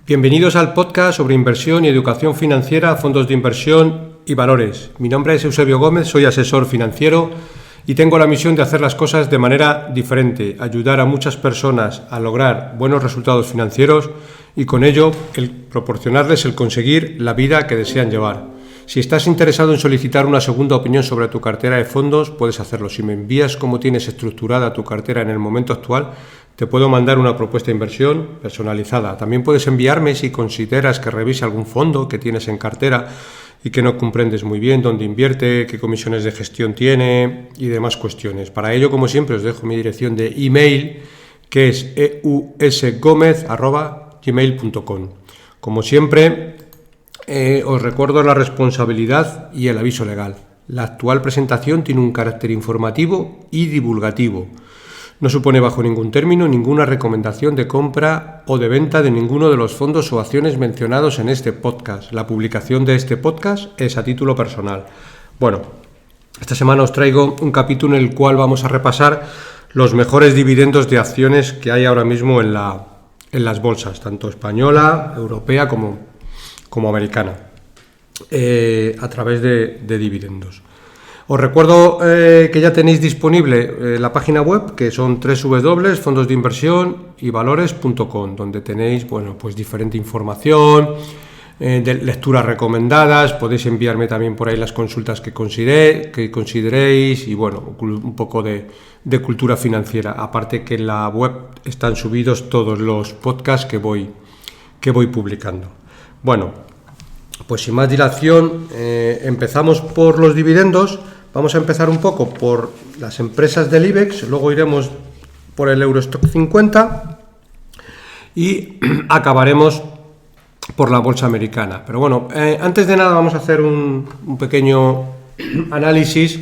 Bienvenidos al podcast sobre inversión y educación financiera, fondos de inversión y valores. Mi nombre es Eusebio Gómez, soy asesor financiero y tengo la misión de hacer las cosas de manera diferente, ayudar a muchas personas a lograr buenos resultados financieros y con ello proporcionarles el conseguir la vida que desean llevar. Si estás interesado en solicitar una segunda opinión sobre tu cartera de fondos, puedes hacerlo. Si me envías cómo tienes estructurada tu cartera en el momento actual, te puedo mandar una propuesta de inversión personalizada. También puedes enviarme si consideras que revise algún fondo que tienes en cartera y que no comprendes muy bien dónde invierte, qué comisiones de gestión tiene y demás cuestiones. Para ello, como siempre, os dejo mi dirección de email, que es eusgomez@gmail.com. Como siempre, os recuerdo la responsabilidad y el aviso legal. La actual presentación tiene un carácter informativo y divulgativo. No supone bajo ningún término ninguna recomendación de compra o de venta de ninguno de los fondos o acciones mencionados en este podcast. La publicación de este podcast es a título personal. Bueno, esta semana os traigo un capítulo en el cual vamos a repasar los mejores dividendos de acciones que hay ahora mismo en las bolsas, tanto española, europea como americana, a través de dividendos. Os recuerdo que ya tenéis disponible la página web, que son www.fondosdeinversionyvalores.com, donde tenéis pues diferente información, de lecturas recomendadas. Podéis enviarme también por ahí las consultas que consideréis y un poco de cultura financiera. Aparte que en la web están subidos todos los podcasts que voy publicando. Bueno, pues sin más dilación, empezamos por los dividendos. Vamos a empezar un poco por las empresas del IBEX, luego iremos por el Eurostock 50 y acabaremos por la bolsa americana. Pero bueno, antes de nada vamos a hacer un pequeño análisis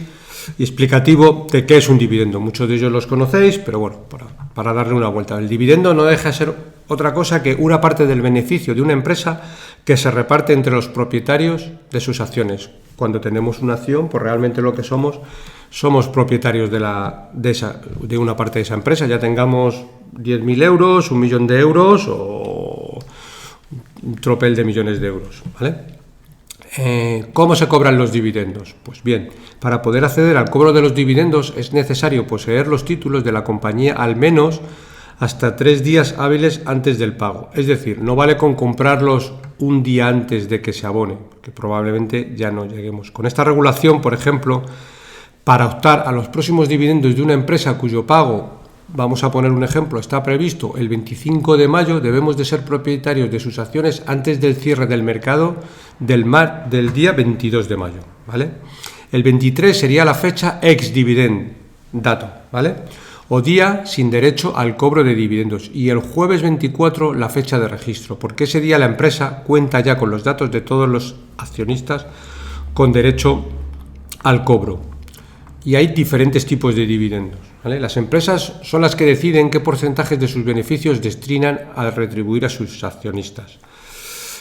y explicativo de qué es un dividendo. Muchos de ellos los conocéis, pero bueno, para darle una vuelta. El dividendo no deja de ser otra cosa que una parte del beneficio de una empresa que se reparte entre los propietarios de sus acciones. Cuando tenemos una acción, pues realmente lo que somos propietarios de una parte de esa empresa, ya tengamos 10.000 euros, 1.000.000 de euros o un tropel de millones de euros, ¿vale? ¿Cómo se cobran los dividendos? Pues bien, para poder acceder al cobro de los dividendos es necesario poseer los títulos de la compañía al menos hasta 3 días hábiles antes del pago. Es decir, no vale con comprarlos un día antes de que se abone, porque probablemente ya no lleguemos. Con esta regulación, por ejemplo, para optar a los próximos dividendos de una empresa cuyo pago, vamos a poner un ejemplo, está previsto el 25 de mayo, debemos de ser propietarios de sus acciones antes del cierre del mercado del día 22 de mayo, ¿vale? El 23 sería la fecha ex-dividend dato, ¿vale? O día sin derecho al cobro de dividendos, y el jueves 24 la fecha de registro, porque ese día la empresa cuenta ya con los datos de todos los accionistas con derecho al cobro. Y hay diferentes tipos de dividendos, ¿vale? Las empresas son las que deciden qué porcentajes de sus beneficios destinan a retribuir a sus accionistas,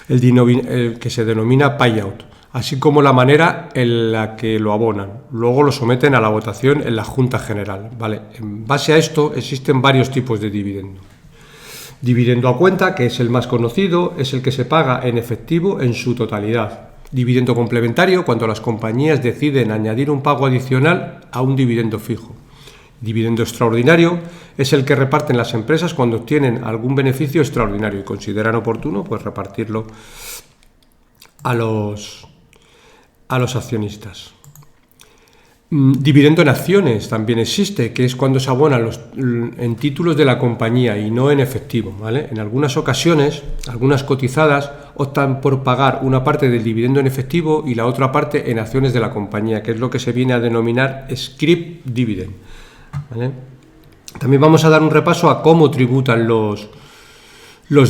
el que se denomina payout, así como la manera en la que lo abonan. Luego lo someten a la votación en la Junta General, ¿vale? En base a esto existen varios tipos de dividendo. Dividendo a cuenta, que es el más conocido, es el que se paga en efectivo en su totalidad. Dividendo complementario, cuando las compañías deciden añadir un pago adicional a un dividendo fijo. Dividendo extraordinario es el que reparten las empresas cuando obtienen algún beneficio extraordinario y consideran oportuno pues repartirlo a los accionistas. Dividendo en acciones también existe, que es cuando se abonan en títulos de la compañía y no en efectivo, ¿vale? En algunas ocasiones, algunas cotizadas optan por pagar una parte del dividendo en efectivo y la otra parte en acciones de la compañía, que es lo que se viene a denominar scrip dividend, ¿vale? También vamos a dar un repaso a cómo tributan los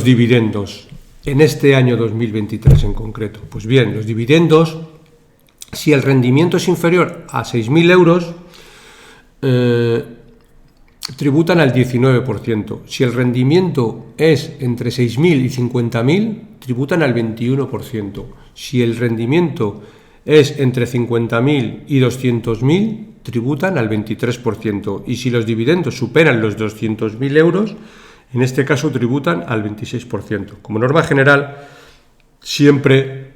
dividendos en este año 2023 en concreto. Pues bien, los dividendos, si el rendimiento es inferior a 6.000 euros, tributan al 19%. Si el rendimiento es entre 6.000 y 50.000, tributan al 21%. Si el rendimiento es entre 50.000 y 200.000, tributan al 23%. Y si los dividendos superan los 200.000 euros, En este caso tributan al 26%. Como norma general, siempre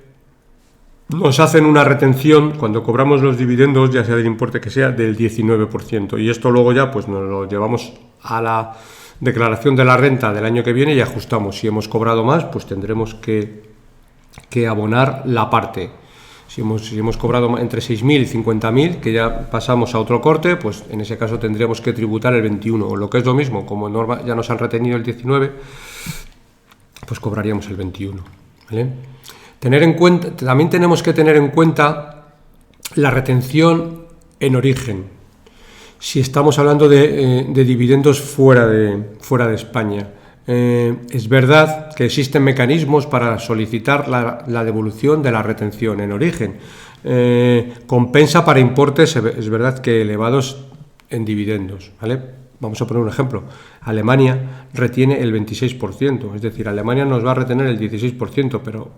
nos hacen una retención cuando cobramos los dividendos, ya sea del importe que sea, del 19%. Y esto luego ya pues nos lo llevamos a la declaración de la renta del año que viene y ajustamos. Si hemos cobrado más, pues tendremos que abonar la parte. Si hemos cobrado entre 6.000 y 50.000, que ya pasamos a otro corte, pues en ese caso tendríamos que tributar el 21%. O lo que es lo mismo, como norma ya nos han retenido el 19%, pues cobraríamos el 21%. ¿Vale? También tenemos que tener en cuenta la retención en origen. Si estamos hablando de dividendos fuera de España. Es verdad que existen mecanismos para solicitar la devolución de la retención en origen. Compensa para importes, es verdad que elevados en dividendos, ¿vale? Vamos a poner un ejemplo. Alemania retiene el 26%, es decir, Alemania nos va a retener el 16%, pero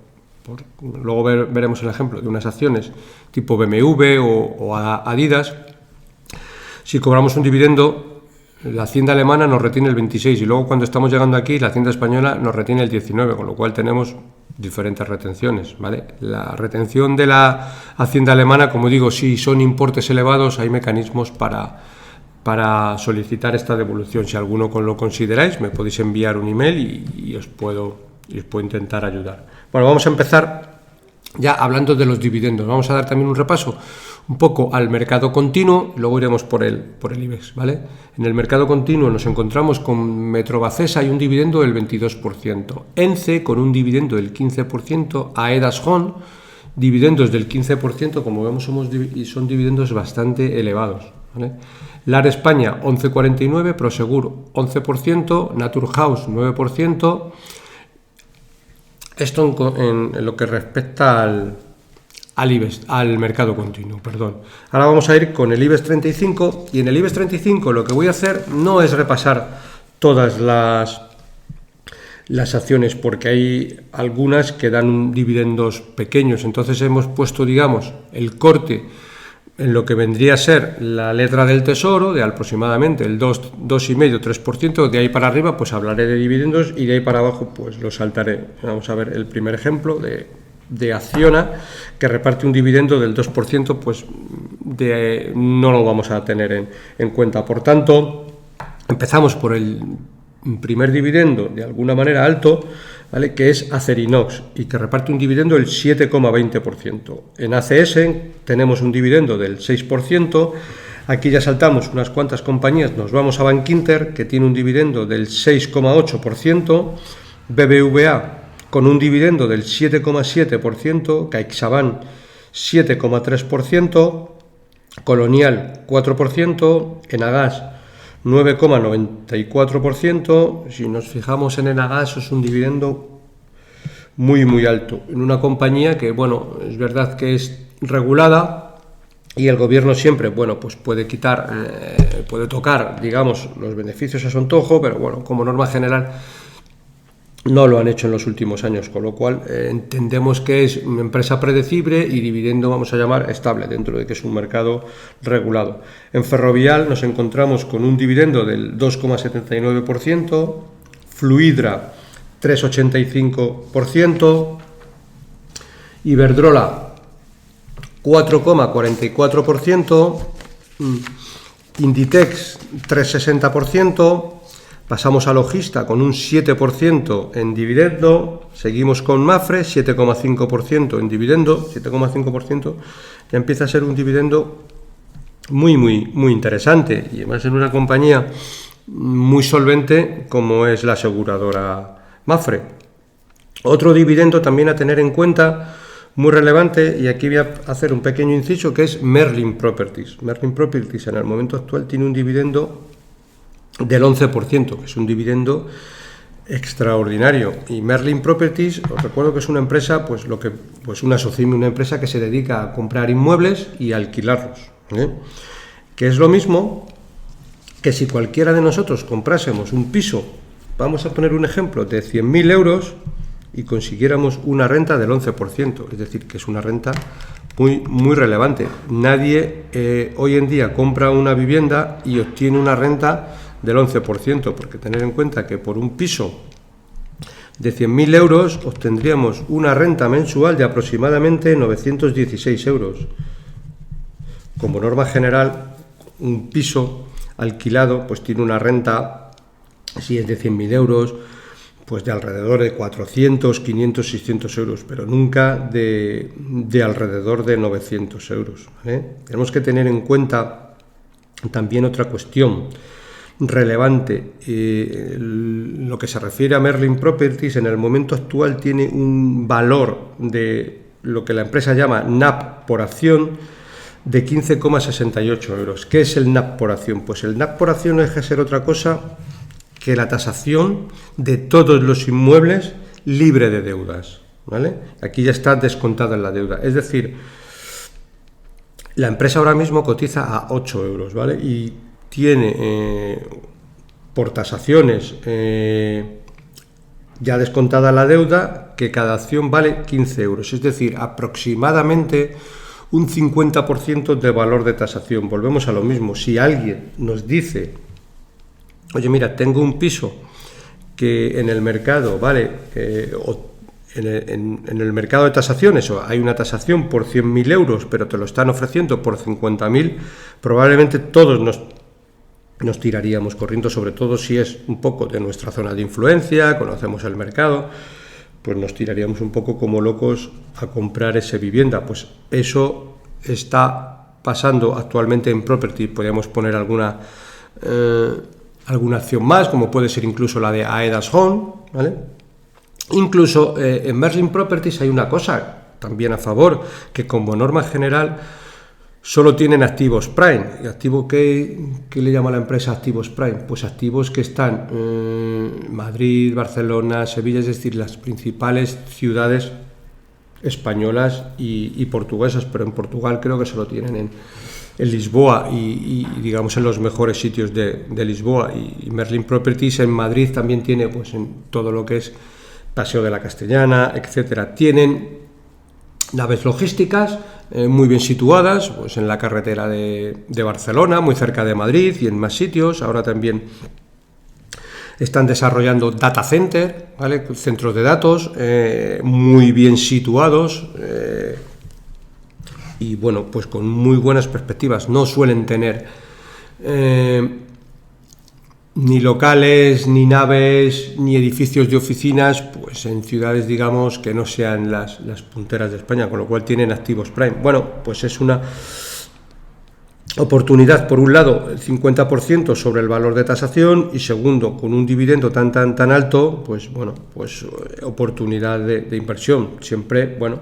luego veremos el ejemplo de unas acciones tipo BMW o Adidas. Si cobramos un dividendo, la Hacienda alemana nos retiene el 26% y luego cuando estamos llegando aquí la Hacienda española nos retiene el 19%, con lo cual tenemos diferentes retenciones, ¿vale? La retención de la Hacienda alemana, como digo, si son importes elevados, hay mecanismos para solicitar esta devolución. Si alguno lo consideráis, me podéis enviar un email y os puedo intentar ayudar. Bueno, vamos a empezar ya hablando de los dividendos. Vamos a dar también un repaso un poco al mercado continuo, luego iremos por el IBEX, ¿vale? En el mercado continuo nos encontramos con Metrovacesa y un dividendo del 22%, ENCE con un dividendo del 15%, AEDAS Hon, dividendos del 15%, como vemos son dividendos bastante elevados, ¿vale? LAR España 11,49%, Prosegur 11%, Naturhaus 9%. Esto en lo que respecta al IBEX, al mercado continuo, perdón. Ahora vamos a ir con el IBEX 35 y en el IBEX 35 lo que voy a hacer no es repasar todas las acciones porque hay algunas que dan dividendos pequeños, entonces hemos puesto, digamos, el corte en lo que vendría a ser la letra del tesoro de aproximadamente el 2,5-3%, de ahí para arriba pues hablaré de dividendos y de ahí para abajo pues lo saltaré. Vamos a ver el primer ejemplo de Acciona, que reparte un dividendo del 2%, pues no lo vamos a tener en cuenta. Por tanto, empezamos por el primer dividendo de alguna manera alto, ¿vale? Que es Acerinox y que reparte un dividendo del 7,20%. En ACS tenemos un dividendo del 6%. Aquí ya saltamos unas cuantas compañías, nos vamos a Bankinter, que tiene un dividendo del 6,8%, BBVA con un dividendo del 7,7%, CaixaBank 7,3%, Colonial 4%, Enagas 9,94%. Si nos fijamos en Enagas es un dividendo muy alto, en una compañía que, bueno, es verdad que es regulada y el gobierno siempre, bueno, pues puede tocar, digamos, los beneficios a su antojo, pero bueno, como norma general no lo han hecho en los últimos años, con lo cual entendemos que es una empresa predecible y dividendo, vamos a llamar, estable, dentro de que es un mercado regulado. En Ferrovial nos encontramos con un dividendo del 2,79%, Fluidra 3,85%, Iberdrola 4,44%, Inditex 3,60%, pasamos a Logista con un 7% en dividendo, seguimos con Mafre 7,5% en dividendo, 7,5%, ya empieza a ser un dividendo muy interesante y además en una compañía muy solvente como es la aseguradora Mafre. Otro dividendo también a tener en cuenta, muy relevante, y aquí voy a hacer un pequeño inciso, que es Merlin Properties. Merlin Properties en el momento actual tiene un dividendo del 11%, que es un dividendo extraordinario. Y Merlin Properties, os recuerdo que es una empresa, una SOCIMI, una empresa que se dedica a comprar inmuebles y a alquilarlos, ¿eh? Que es lo mismo que si cualquiera de nosotros comprásemos un piso, vamos a poner un ejemplo, de 100.000 euros y consiguiéramos una renta del 11%, es decir, que es una renta muy relevante. Nadie hoy en día compra una vivienda y obtiene una renta del 11%, porque tener en cuenta que por un piso de 100.000 euros obtendríamos una renta mensual de aproximadamente 916 euros. Como norma general, un piso alquilado pues tiene una renta, si es de 100.000 euros, pues de alrededor de 400, 500, 600 euros, pero nunca de alrededor de 900 euros. ¿Vale? Tenemos que tener en cuenta también otra cuestión relevante. Lo que se refiere a Merlin Properties, en el momento actual tiene un valor de lo que la empresa llama NAP por acción de 15,68 euros. ¿Qué es el NAP por acción? Pues el NAP por acción no deja de ser otra cosa que la tasación de todos los inmuebles libre de deudas, ¿vale? Aquí ya está descontada en la deuda, es decir, la empresa ahora mismo cotiza a 8 euros, ¿vale? Y tiene por tasaciones ya descontada la deuda, que cada acción vale 15 euros, es decir, aproximadamente un 50% de valor de tasación. Volvemos a lo mismo, si alguien nos dice: oye, mira, tengo un piso que en el mercado vale, en el mercado de tasaciones, o hay una tasación por 100.000 euros, pero te lo están ofreciendo por 50.000, probablemente todos nos tiraríamos corriendo, sobre todo si es un poco de nuestra zona de influencia, conocemos el mercado, pues nos tiraríamos un poco como locos a comprar esa vivienda. Pues eso está pasando actualmente en Property. Podríamos poner alguna acción más, como puede ser incluso la de Aedas Home, ¿vale? Incluso en Merlin Properties hay una cosa también a favor, que como norma general solo tienen activos prime. ¿Y activo qué le llama la empresa activos prime? Pues activos que están en Madrid, Barcelona, Sevilla, es decir, las principales ciudades españolas y portuguesas, pero en Portugal creo que solo tienen en Lisboa y digamos en los mejores sitios de Lisboa, y Merlin Properties en Madrid también tiene, pues en todo lo que es Paseo de la Castellana, etcétera. Tienen naves logísticas muy bien situadas, pues en la carretera de Barcelona, muy cerca de Madrid y en más sitios. Ahora también están desarrollando data center, ¿vale? Centros de datos muy bien situados, y bueno, pues con muy buenas perspectivas. No suelen tener ni locales, ni naves, ni edificios de oficinas, pues en ciudades, digamos, que no sean las punteras de España, con lo cual tienen activos prime. Bueno, pues es una oportunidad, por un lado, el 50% sobre el valor de tasación, y segundo, con un dividendo tan alto, pues bueno, pues oportunidad de inversión, siempre, bueno,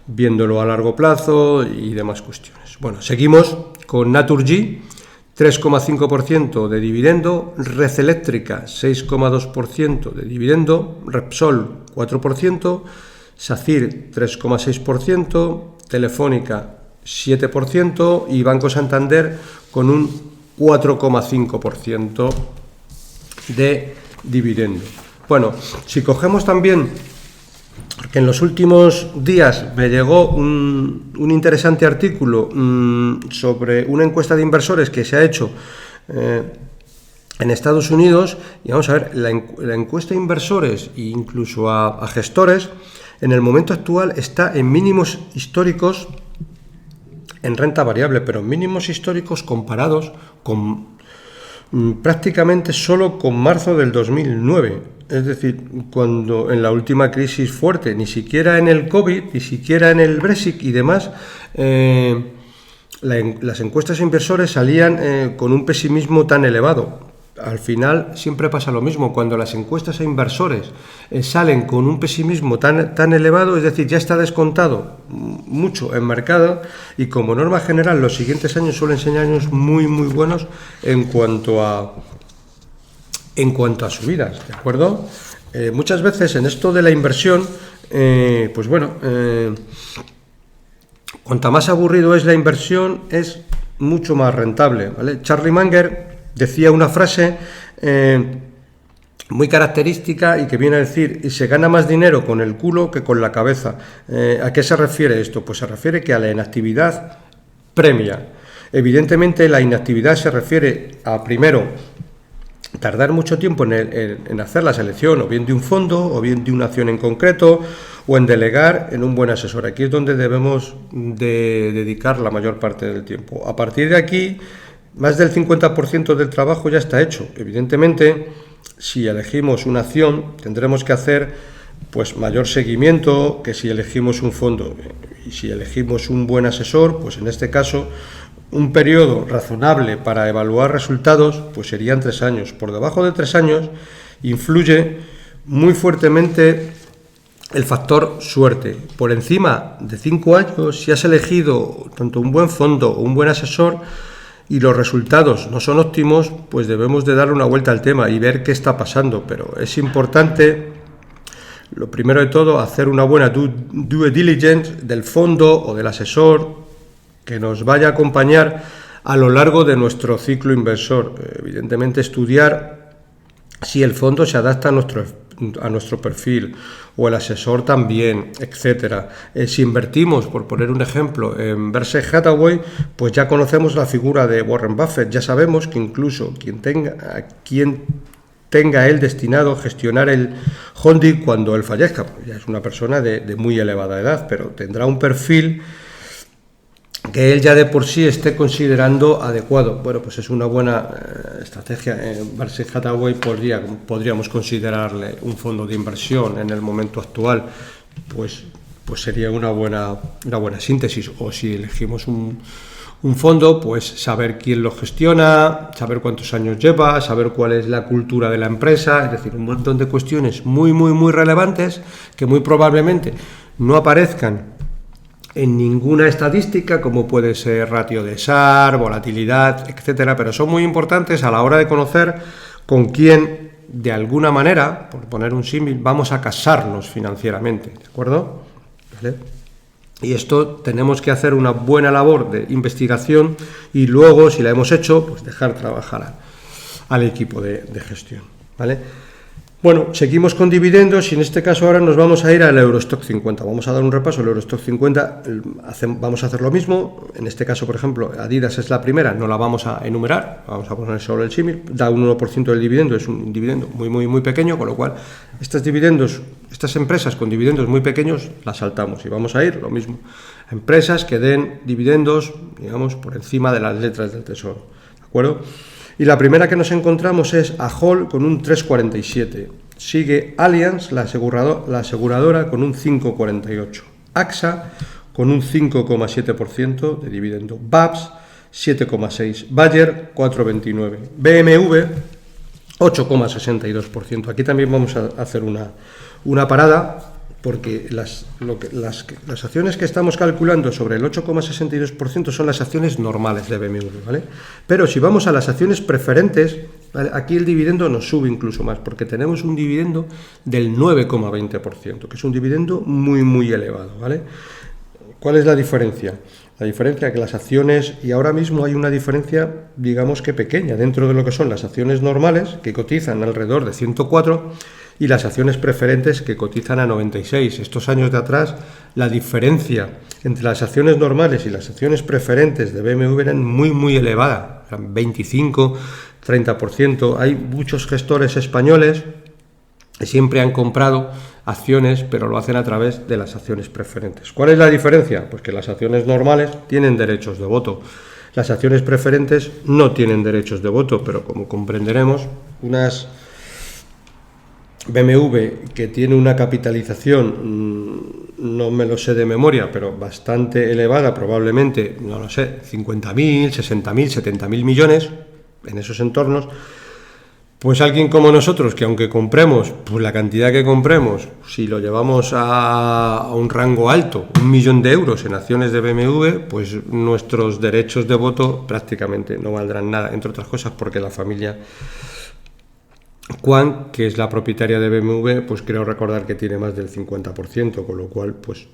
viéndolo a largo plazo y demás cuestiones. Bueno, seguimos con Naturgy, 3,5% de dividendo, Red Eléctrica 6,2% de dividendo, Repsol 4%, SACIR 3,6%, Telefónica 7% y Banco Santander con un 4,5% de dividendo. Bueno, si cogemos también, porque en los últimos días me llegó un interesante artículo sobre una encuesta de inversores que se ha hecho en Estados Unidos, y vamos a ver, la encuesta de inversores e incluso a gestores en el momento actual está en mínimos históricos en renta variable, pero mínimos históricos comparados con prácticamente solo con marzo del 2009. Es decir, cuando en la última crisis fuerte, ni siquiera en el COVID, ni siquiera en el Brexit y demás, las encuestas de inversores salían con un pesimismo tan elevado. Al final siempre pasa lo mismo, cuando las encuestas a inversores salen con un pesimismo tan elevado, es decir, ya está descontado mucho en mercado, y como norma general los siguientes años suelen ser años muy buenos en cuanto a subidas, ¿de acuerdo? Muchas veces en esto de la inversión, pues bueno, cuanta más aburrido es la inversión, es mucho más rentable, ¿vale? Charlie Munger decía una frase muy característica y que viene a decir: y se gana más dinero con el culo que con la cabeza. ¿A qué se refiere esto? Pues se refiere que a la inactividad premia. Evidentemente la inactividad se refiere a, primero, tardar mucho tiempo en hacer la selección, o bien de un fondo, o bien de una acción en concreto, o en delegar en un buen asesor. Aquí es donde debemos de dedicar la mayor parte del tiempo. A partir de aquí, más del 50% del trabajo ya está hecho. Evidentemente, si elegimos una acción, tendremos que hacer pues mayor seguimiento que si elegimos un fondo. Y si elegimos un buen asesor, pues en este caso un periodo razonable para evaluar resultados pues serían 3 años. Por debajo de 3 años influye muy fuertemente el factor suerte. Por encima de 5 años, si has elegido tanto un buen fondo o un buen asesor y los resultados no son óptimos, pues debemos de darle una vuelta al tema y ver qué está pasando. Pero es importante, lo primero de todo, hacer una buena due diligence del fondo o del asesor que nos vaya a acompañar a lo largo de nuestro ciclo inversor. Evidentemente, estudiar si el fondo se adapta a nuestro perfil, o el asesor también, etcétera. Si invertimos, por poner un ejemplo, en Berkshire Hathaway, pues ya conocemos la figura de Warren Buffett. Ya sabemos que incluso quien tenga él destinado a gestionar el holding cuando él fallezca, pues ya es una persona de muy elevada edad, pero tendrá un perfil que él ya de por sí esté considerando adecuado. Bueno, pues es una buena estrategia. Berkshire Hathaway podríamos considerarle un fondo de inversión en el momento actual, pues sería una buena síntesis. O si elegimos un fondo, pues saber quién lo gestiona, saber cuántos años lleva, saber cuál es la cultura de la empresa, es decir, un montón de cuestiones muy relevantes que muy probablemente no aparezcan en ninguna estadística, como puede ser ratio de SAR, volatilidad, etcétera, pero son muy importantes a la hora de conocer con quién, de alguna manera, por poner un símil, vamos a casarnos financieramente, ¿de acuerdo? ¿Vale? Y esto tenemos que hacer una buena labor de investigación y luego, si la hemos hecho, pues dejar trabajar al equipo de gestión, ¿vale? Bueno, seguimos con dividendos y en este caso ahora nos vamos a ir al Eurostock 50. Vamos a dar un repaso al Eurostock 50, vamos a hacer lo mismo. En este caso, por ejemplo, Adidas es la primera, no la vamos a enumerar, vamos a poner solo el símil, da un 1% del dividendo, es un dividendo muy pequeño, con lo cual estas empresas con dividendos muy pequeños las saltamos y vamos a ir lo mismo a empresas que den dividendos, digamos, por encima de las letras del tesoro, ¿de acuerdo? Y la primera que nos encontramos es Ahold con un 3,47. Sigue Allianz, la aseguradora, con un 5,48. AXA con un 5,7% de dividendo. BAPS 7,6%. Bayer 4,29%. BMW 8,62%. Aquí también vamos a hacer una parada, porque las acciones que estamos calculando sobre el 8,62% son las acciones normales de BMW, ¿vale? Pero si vamos a las acciones preferentes, ¿vale? Aquí el dividendo nos sube incluso más, porque tenemos un dividendo del 9,20%, que es un dividendo muy elevado, ¿vale? ¿Cuál es la diferencia? La diferencia es que las acciones, y ahora mismo hay una diferencia, digamos que pequeña, dentro de lo que son las acciones normales, que cotizan alrededor de 104, y las acciones preferentes que cotizan a 96. Estos años de atrás, la diferencia entre las acciones normales y las acciones preferentes de BMW eran muy elevada, eran 25, 30%. Hay muchos gestores españoles que siempre han comprado acciones, pero lo hacen a través de las acciones preferentes. ¿Cuál es la diferencia? Pues que las acciones normales tienen derechos de voto. Las acciones preferentes no tienen derechos de voto, pero como comprenderemos, unas BMW que tiene una capitalización, no me lo sé de memoria, pero bastante elevada, probablemente, no lo sé, 50.000, 60.000, 70.000 millones, en esos entornos, pues alguien como nosotros, que aunque compremos, pues la cantidad que compremos, si lo llevamos a un rango alto, 1 millón de euros en acciones de BMW, pues nuestros derechos de voto prácticamente no valdrán nada, entre otras cosas porque la familia Quant, que es la propietaria de BMW, pues creo recordar que tiene más del 50%, con lo cual pues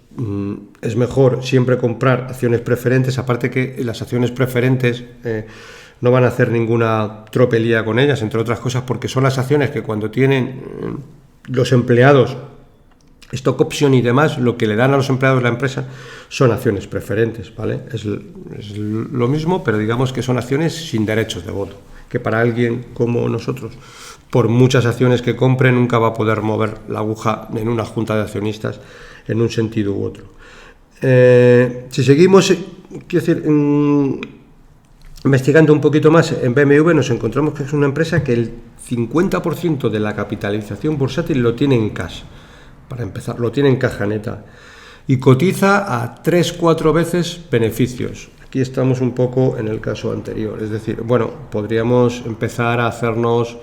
es mejor siempre comprar acciones preferentes, aparte que las acciones preferentes no van a hacer ninguna tropelía con ellas, entre otras cosas porque son las acciones que cuando tienen los empleados stock option y demás, lo que le dan a los empleados de la empresa son acciones preferentes, ¿vale? Es lo mismo, pero digamos que son acciones sin derechos de voto. que para alguien como nosotros, por muchas acciones que compre, nunca va a poder mover la aguja en una junta de accionistas en un sentido u otro. Si seguimos, quiero decir, investigando un poquito más en BMW, nos encontramos que es una empresa que el 50% de la capitalización bursátil lo tiene en cash. Para empezar, lo tiene en caja neta y cotiza a 3-4 veces beneficios. Aquí estamos un poco en el caso anterior, es decir, bueno, podríamos empezar a hacernos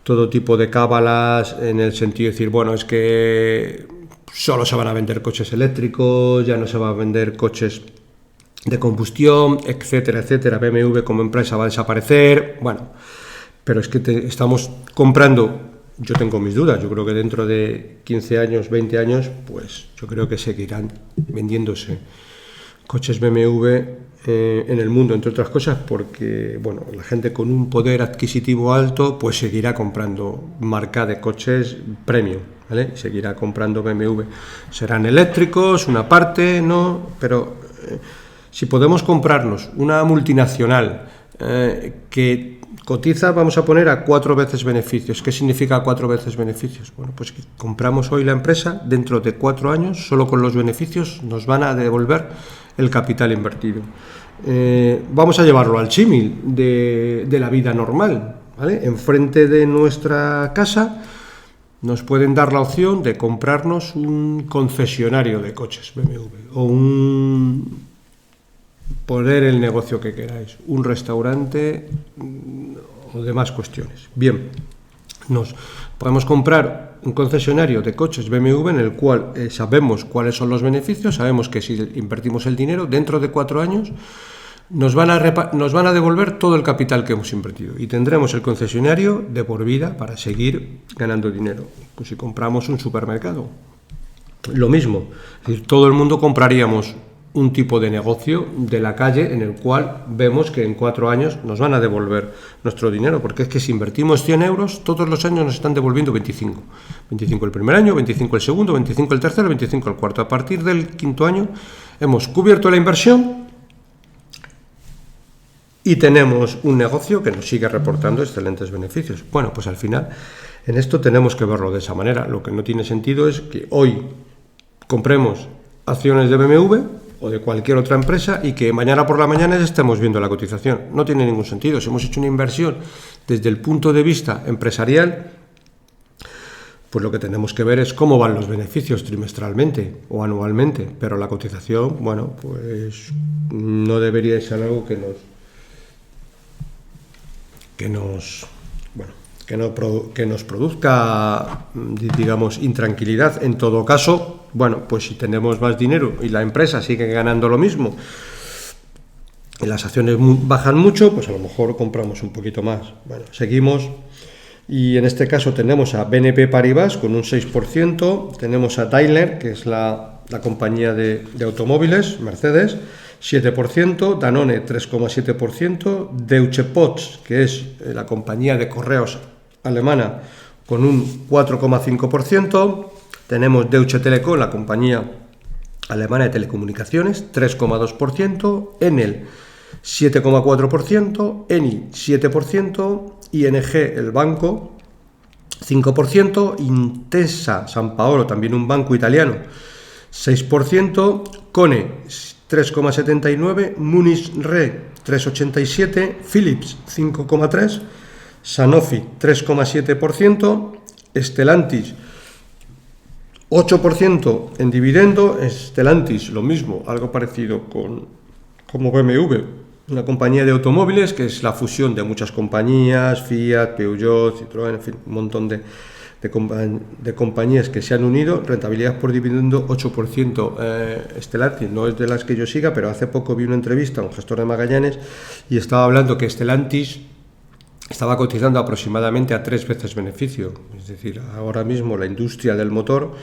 todo tipo de cábalas en el sentido de decir, bueno, es que solo se van a vender coches eléctricos, ya no se van a vender coches de combustión, etcétera, etcétera. BMW como empresa va a desaparecer, bueno, pero es que estamos comprando. Yo tengo mis dudas, yo creo que dentro de 15 años, 20 años, pues yo creo que seguirán vendiéndose coches BMW en el mundo, entre otras cosas, porque bueno, la gente con un poder adquisitivo alto, pues seguirá comprando marca de coches premium, ¿vale? Seguirá comprando BMW. Serán eléctricos, una parte, no, pero si podemos comprarnos una multinacional que cotiza, vamos a poner a 4 veces beneficios. ¿Qué significa 4 veces beneficios? Bueno, pues que compramos hoy la empresa, dentro de 4 años, solo con los beneficios nos van a devolver el capital invertido. Vamos a llevarlo al símil de la vida normal, ¿vale? Enfrente de nuestra casa nos pueden dar la opción de comprarnos un concesionario de coches BMW o poner el negocio que queráis, un restaurante o demás cuestiones. Bien, nos podemos comprar un concesionario de coches BMW en el cual sabemos cuáles son los beneficios, sabemos que si invertimos el dinero, dentro de 4 años nos van a devolver todo el capital que hemos invertido y tendremos el concesionario de por vida para seguir ganando dinero. Pues si compramos un supermercado, lo mismo, es decir, todo el mundo compraríamos un tipo de negocio de la calle en el cual vemos que en 4 años nos van a devolver nuestro dinero, porque es que si invertimos 100 euros, todos los años nos están devolviendo 25. 25 el primer año, 25 el segundo, 25 el tercero, 25 el cuarto. A partir del 5.º año hemos cubierto la inversión y tenemos un negocio que nos sigue reportando excelentes beneficios. Bueno, pues al final en esto tenemos que verlo de esa manera. Lo que no tiene sentido es que hoy compremos acciones de BMW o de cualquier otra empresa y que mañana por la mañana estemos viendo la cotización. No tiene ningún sentido. Si hemos hecho una inversión desde el punto de vista empresarial, pues lo que tenemos que ver es cómo van los beneficios trimestralmente o anualmente, pero la cotización, bueno, pues no debería ser algo que nos produzca, digamos, intranquilidad. En todo caso, bueno, pues si tenemos más dinero y la empresa sigue ganando lo mismo y las acciones bajan mucho, pues a lo mejor compramos un poquito más. Bueno, seguimos y en este caso tenemos a BNP Paribas con un 6%, tenemos a Daimler, que es la compañía de automóviles, Mercedes, 7%, Danone 3,7%, Deutsche Post, que es la compañía de correos alemana, con un 4,5%, tenemos Deutsche Telekom, la compañía alemana de telecomunicaciones, 3,2%, Enel 7,4%, Eni 7%, ING, el banco, 5%, Intesa Sanpaolo, también un banco italiano, 6%, Cone 3,79%, Munich Re 3,87%, Philips 5,3%, Sanofi 3,7%, Stellantis 8% en dividendo. Stellantis lo mismo, algo parecido como BMW, una compañía de automóviles que es la fusión de muchas compañías, Fiat, Peugeot, Citroën, en fin, un montón de compañías que se han unido. Rentabilidad por dividendo 8%. Stellantis no es de las que yo siga, pero hace poco vi una entrevista a un gestor de Magallanes y estaba hablando que Stellantis estaba cotizando aproximadamente a 3 veces beneficio. Es decir, ahora mismo la industria del motor,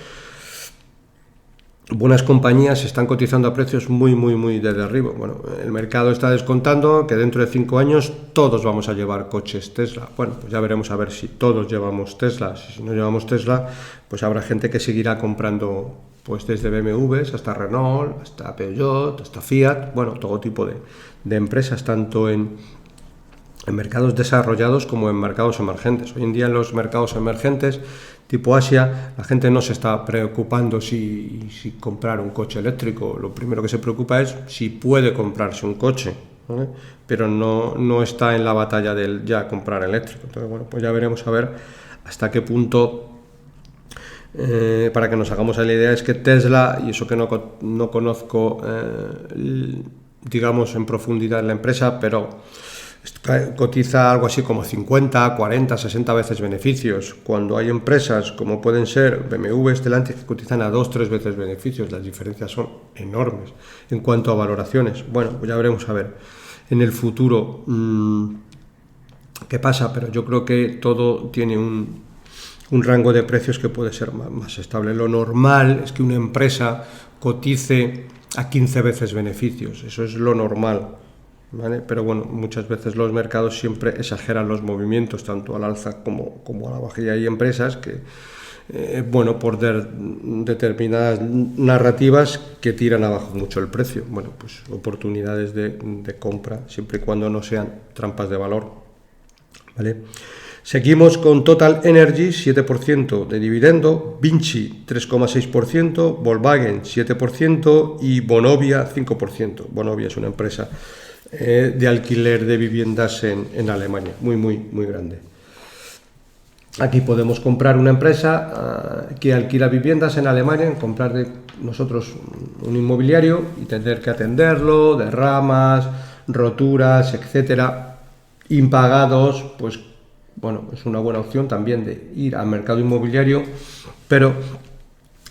buenas compañías están cotizando a precios muy de derribo. Bueno, el mercado está descontando que dentro de 5 años todos vamos a llevar coches Tesla. Bueno, pues ya veremos a ver si todos llevamos Tesla. Si no llevamos Tesla, pues habrá gente que seguirá comprando, pues desde BMWs hasta Renault, hasta Peugeot, hasta Fiat, bueno, todo tipo de empresas, tanto en en mercados desarrollados como en mercados emergentes. Hoy en día en los mercados emergentes tipo Asia, la gente no se está preocupando si comprar un coche eléctrico. Lo primero que se preocupa es si puede comprarse un coche, ¿vale? Pero no está en la batalla del ya comprar eléctrico. Entonces, bueno, pues ya veremos a ver hasta qué punto, para que nos hagamos la idea, es que Tesla, y eso que no conozco, digamos, en profundidad la empresa, pero cotiza algo así como 50, 40, 60 veces beneficios, cuando hay empresas como pueden ser BMW, Stellantis, que cotizan a 2-3 veces beneficios. Las diferencias son enormes en cuanto a valoraciones. Bueno, pues ya veremos a ver en el futuro qué pasa, pero yo creo que todo tiene un rango de precios que puede ser más estable. Lo normal es que una empresa cotice a 15 veces beneficios, eso es lo normal, ¿vale? Pero bueno, muchas veces los mercados siempre exageran los movimientos, tanto al alza como a la baja, y hay empresas que, bueno, por determinadas narrativas que tiran abajo mucho el precio. Bueno, pues oportunidades de compra, siempre y cuando no sean trampas de valor, ¿vale? Seguimos con Total Energy, 7% de dividendo, Vinci 3,6%, Volkswagen 7% y Vonovia 5%. Vonovia es una empresa de alquiler de viviendas en Alemania, muy grande. Aquí podemos comprar una empresa que alquila viviendas en Alemania, comprar de nosotros un inmobiliario y tener que atenderlo, derramas, roturas, etcétera, impagados. Pues bueno, es una buena opción también de ir al mercado inmobiliario, pero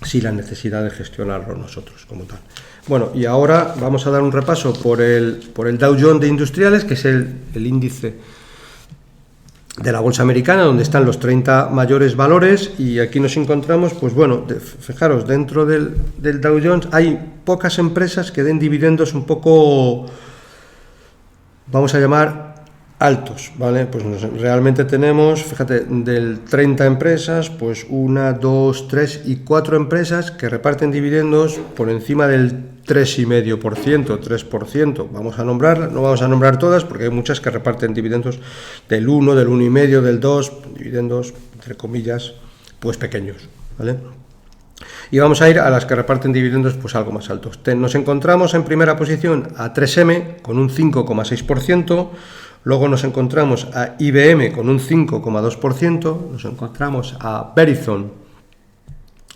sin la necesidad de gestionarlo nosotros como tal. Bueno, y ahora vamos a dar un repaso por el Dow Jones de Industriales, que es el índice de la bolsa americana, donde están los 30 mayores valores, y aquí nos encontramos, pues bueno, fijaros, dentro del Dow Jones hay pocas empresas que den dividendos un poco, vamos a llamar, altos, ¿vale? Pues realmente tenemos, fíjate, del 30 empresas, pues 1, 2, 3 y 4 empresas que reparten dividendos por encima del 3,5%, 3%. Vamos a nombrarlas, no vamos a nombrar todas porque hay muchas que reparten dividendos del 1, del 1,5, del 2, dividendos, entre comillas, pues pequeños, ¿vale? Y vamos a ir a las que reparten dividendos pues algo más altos. Nos encontramos en primera posición a 3M con un 5,6%, luego nos encontramos a IBM con un 5,2%, nos encontramos a Verizon,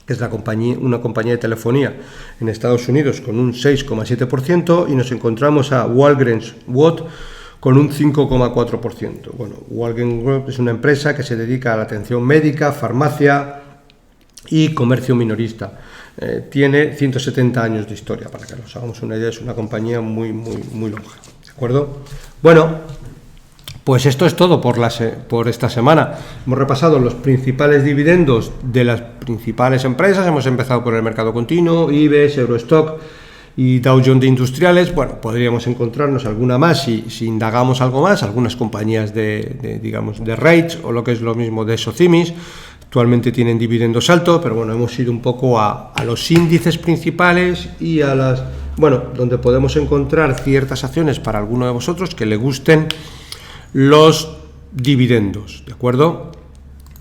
que es una compañía de telefonía en Estados Unidos, con un 6,7%, y nos encontramos a Walgreens Boots con un 5,4%. Bueno, Walgreens Group es una empresa que se dedica a la atención médica, farmacia y comercio minorista. Tiene 170 años de historia, para que nos hagamos una idea, es una compañía muy longeva, ¿de acuerdo? Bueno, pues esto es todo por esta semana. Hemos repasado los principales dividendos de las principales empresas. Hemos empezado por el mercado continuo, IBEX, Eurostock y Dow Jones de Industriales. Bueno, podríamos encontrarnos alguna más si indagamos algo más, algunas compañías digamos, de REITs, o lo que es lo mismo de Socimis. Actualmente tienen dividendos altos, pero bueno, hemos ido un poco a los índices principales y a las, bueno, donde podemos encontrar ciertas acciones para alguno de vosotros que le gusten los dividendos, ¿de acuerdo?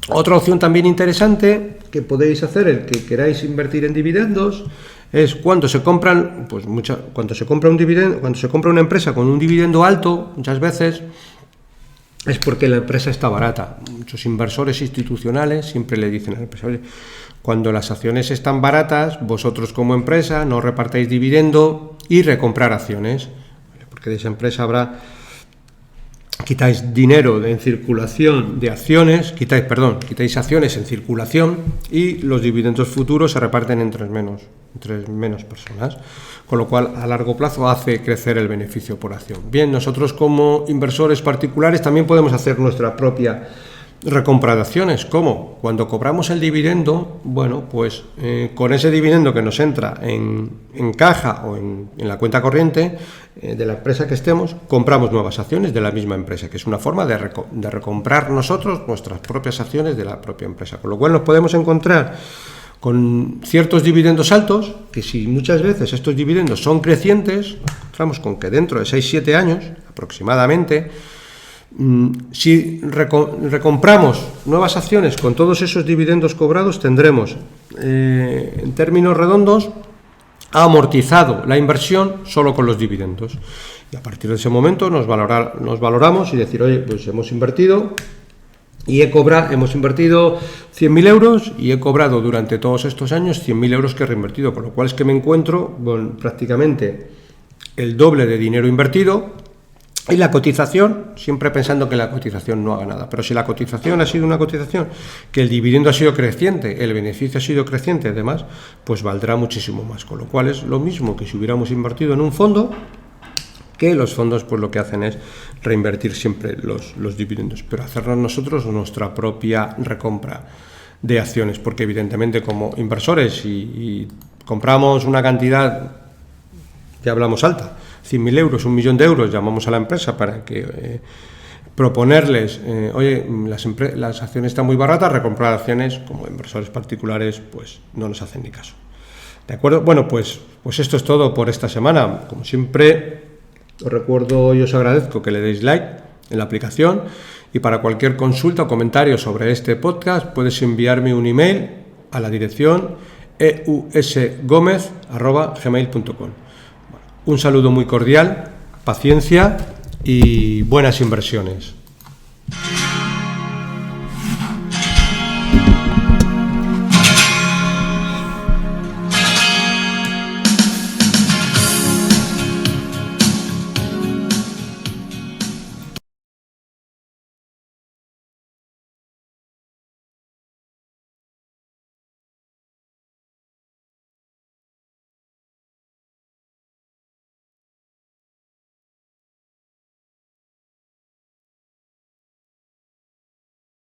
Otra opción también interesante que podéis hacer, el que queráis invertir en dividendos, es cuando se compran, pues cuando se compra una empresa con un dividendo alto, muchas veces es porque la empresa está barata. Muchos inversores institucionales siempre le dicen a la empresa: oye, cuando las acciones están baratas, vosotros como empresa no repartáis dividendo y recomprar acciones, porque de esa empresa quitáis dinero en circulación de acciones, quitáis acciones en circulación, y los dividendos futuros se reparten entre menos personas, con lo cual a largo plazo hace crecer el beneficio por acción. Bien, nosotros como inversores particulares también podemos hacer nuestra propia recompra de acciones. ¿Cómo? Cuando cobramos el dividendo, bueno, pues con ese dividendo que nos entra en caja o en la cuenta corriente de la empresa que estemos, compramos nuevas acciones de la misma empresa, que es una forma de recomprar nosotros nuestras propias acciones de la propia empresa. Con lo cual nos podemos encontrar con ciertos dividendos altos, que si muchas veces estos dividendos son crecientes, nos encontramos con que dentro de 6-7 años aproximadamente, Si recompramos nuevas acciones con todos esos dividendos cobrados, tendremos, en términos redondos, amortizado la inversión solo con los dividendos. Y a partir de ese momento nos valoramos y decir, oye, pues hemos invertido 100.000 euros y he cobrado durante todos estos años 100.000 euros que he reinvertido, con lo cual es que me encuentro con prácticamente el doble de dinero invertido. Y la cotización, siempre pensando que la cotización no haga nada, pero si la cotización ha sido una cotización, que el dividendo ha sido creciente, el beneficio ha sido creciente, además, pues valdrá muchísimo más, con lo cual es lo mismo que si hubiéramos invertido en un fondo, que los fondos pues lo que hacen es reinvertir siempre los dividendos, pero hacernos nosotros nuestra propia recompra de acciones, porque evidentemente como inversores y compramos una cantidad, ya hablamos alta, 100.000 euros, 1.000.000 de euros, llamamos a la empresa para que proponerles, oye, las acciones están muy baratas, recomprar acciones, como inversores particulares, pues no nos hacen ni caso. ¿De acuerdo? Bueno, pues esto es todo por esta semana. Como siempre, os recuerdo y os agradezco que le deis like en la aplicación, y para cualquier consulta o comentario sobre este podcast puedes enviarme un email a la dirección eusgomez@gmail.com. Un saludo muy cordial, paciencia y buenas inversiones.